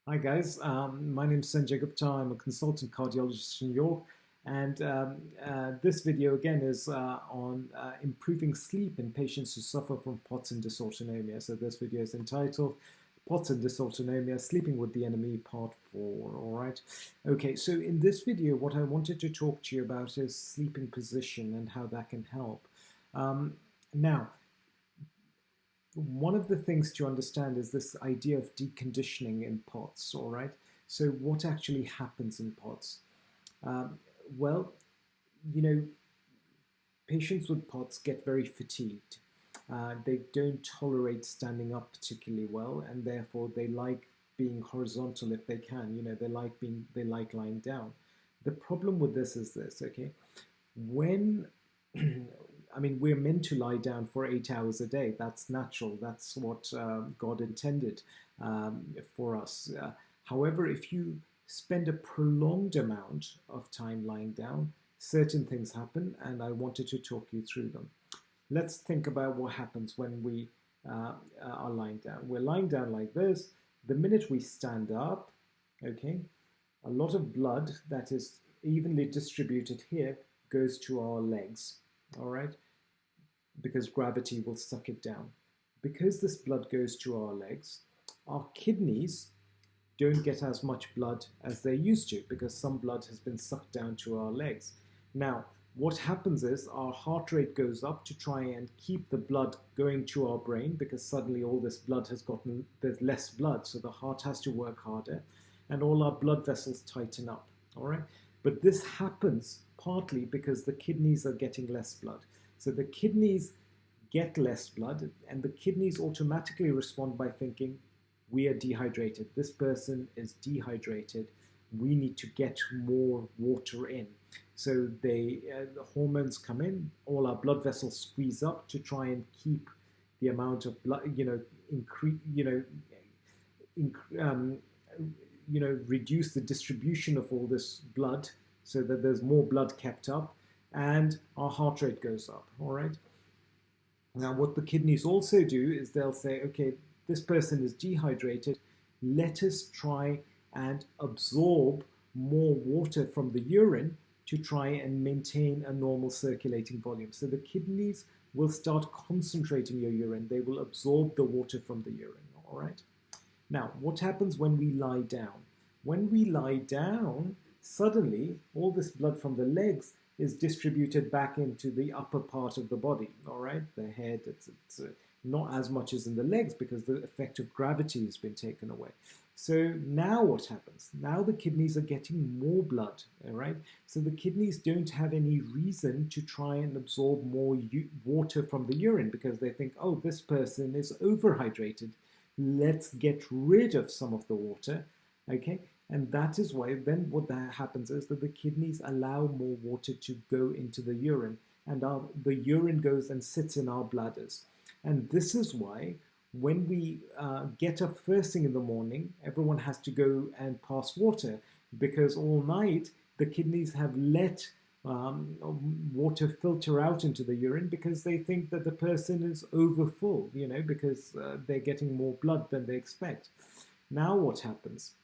Hi guys, my name is Sanjay Gupta. I'm a consultant cardiologist in York, and this video again is on improving sleep in patients who suffer from POTS and dysautonomia. So this video is entitled POTS and Dysautonomia, Sleeping with the Enemy, Part 4, all right? Okay, so in this video, what I wanted to talk to you about is sleeping position and how that can help. Now, one of the things to understand is this idea of deconditioning in POTS, all right? So what actually happens in POTS? Um, well, you know, patients with POTS get very fatigued. They don't tolerate standing up particularly well, and therefore they like being horizontal if they can. They like lying down. The problem with this is this, okay? When I mean, we're meant to lie down for 8 hours a day. That's natural. That's what God intended for us. However, if you spend a prolonged amount of time lying down, certain things happen, and I wanted to talk you through them. Let's think about what happens when we are lying down. We're lying down like this. The minute we stand up, okay, a lot of blood that is evenly distributed here goes to our legs, all right, because gravity will suck it down. Because this blood goes to our legs, our kidneys don't get as much blood as they used to because some blood has been sucked down to our legs. Now, what happens is our heart rate goes up to try and keep the blood going to our brain because suddenly all this blood has gotten, there's less blood, so the heart has to work harder and all our blood vessels tighten up, all right? But this happens partly because the kidneys are getting less blood. So the kidneys get less blood, and the kidneys automatically respond by thinking, we are dehydrated. This person is dehydrated. We need to get more water in. So the hormones come in, all our blood vessels squeeze up to try and keep the amount of blood, increase, um, reduce the distribution of all this blood so that there's more blood kept up and our heart rate goes up, all right? Now, what the kidneys also do is they'll say, okay, this person is dehydrated. Let us try and absorb more water from the urine to try and maintain a normal circulating volume. So the kidneys will start concentrating your urine. They will absorb the water from the urine, all right? Now, what happens when we lie down? When we lie down, suddenly all this blood from the legs is distributed back into the upper part of the body, all right? The head, it's not as much as in the legs because the effect of gravity has been taken away. So now what happens? Now the kidneys are getting more blood, all right? So the kidneys don't have any reason to try and absorb more water from the urine because they think, oh, this person is overhydrated. Let's get rid of some of the water, okay? And that is why then what that happens is that the kidneys allow more water to go into the urine, and the urine goes and sits in our bladders. And this is why when we get up first thing in the morning, everyone has to go and pass water because all night the kidneys have let water filter out into the urine because they think that the person is overfull, because they're getting more blood than they expect. Now what happens?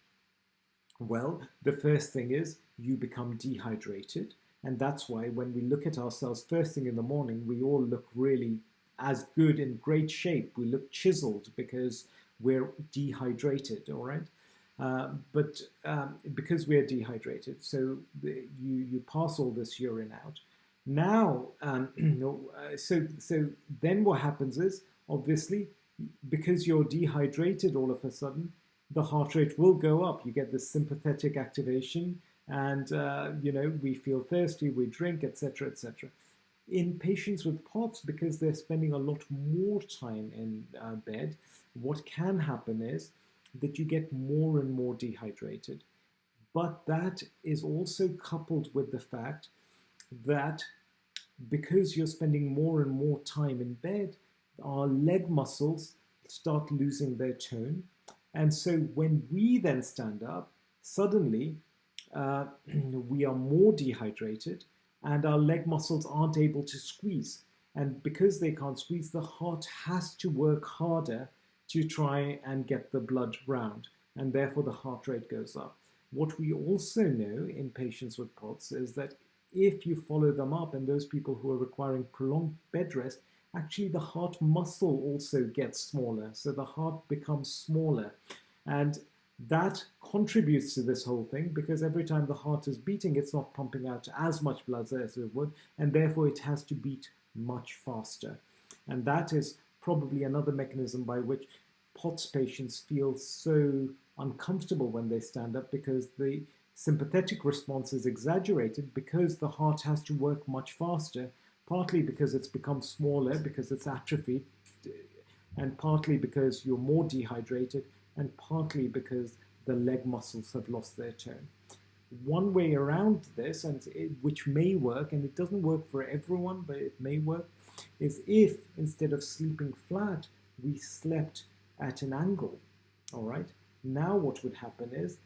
Well, the first thing is you become dehydrated. And that's why when we look at ourselves first thing in the morning, we all look really as good, in great shape. We look chiseled because we're dehydrated, all right? But because we're dehydrated, so you pass all this urine out. Now, so then what happens is, obviously, because you're dehydrated all of a sudden, the heart rate will go up. You get this sympathetic activation, and we feel thirsty, we drink, etc., etc. In patients with POTS, because they're spending a lot more time in bed, what can happen is that you get more and more dehydrated. But that is also coupled with the fact that because you're spending more and more time in bed, our leg muscles start losing their tone. And so when we then stand up, suddenly we are more dehydrated and our leg muscles aren't able to squeeze. And because they can't squeeze, the heart has to work harder to try and get the blood round. and therefore the heart rate goes up. What we also know in patients with POTS is that if you follow them up, and those people who are requiring prolonged bed rest, actually the heart muscle also gets smaller. So the heart becomes smaller. And that contributes to this whole thing, because every time the heart is beating, it's not pumping out as much blood as it would, and therefore it has to beat much faster. And that is probably another mechanism by which POTS patients feel so uncomfortable when they stand up, because the sympathetic response is exaggerated because the heart has to work much faster, partly because it's become smaller, because it's atrophied, and partly because you're more dehydrated, and partly because the leg muscles have lost their tone. One way around this, and which may work, and it doesn't work for everyone, but it may work, is if instead of sleeping flat, we slept at an angle. All right. Now what would happen is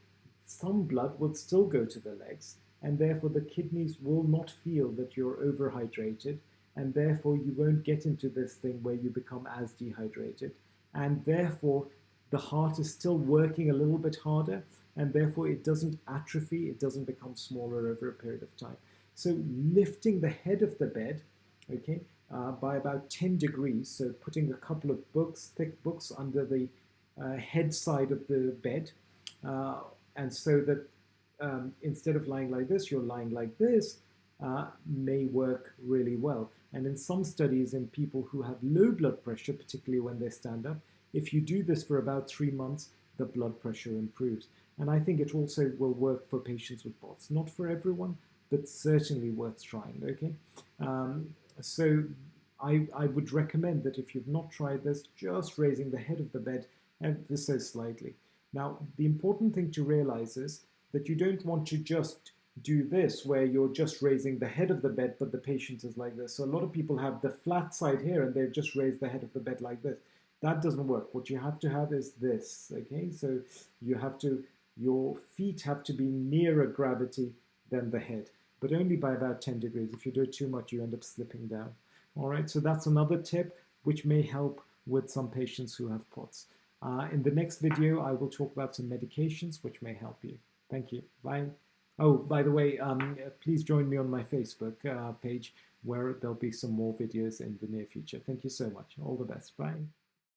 some blood would still go to the legs, and therefore the kidneys will not feel that you're overhydrated, and therefore you won't get into this thing where you become as dehydrated, and therefore the heart is still working a little bit harder, and therefore it doesn't atrophy, it doesn't become smaller over a period of time. So lifting the head of the bed, okay, by about 10 degrees, so putting a couple of books, thick books, under the head side of the bed, and so that instead of lying like this, you're lying like this, may work really well. And in some studies in people who have low blood pressure, particularly when they stand up, if you do this for about 3 months, the blood pressure improves. And I think it also will work for patients with POTS. Not for everyone, but certainly worth trying, okay? So I would recommend that if you've not tried this, just raising the head of the bed ever so slightly. Now, the important thing to realize is that you don't want to just do this where you're just raising the head of the bed, but the patient is like this. So a lot of people have the flat side here and they've just raised the head of the bed like this. That doesn't work. What you have to have is this, okay? So you have to, your feet have to be nearer gravity than the head, but only by about 10 degrees. If you do it too much, you end up slipping down. All right, so that's another tip which may help with some patients who have POTS. In the next video, I will talk about some medications which may help you. Thank you. Bye. Oh, by the way, please join me on my Facebook page where there'll be some more videos in the near future. Thank you so much. All the best. Bye.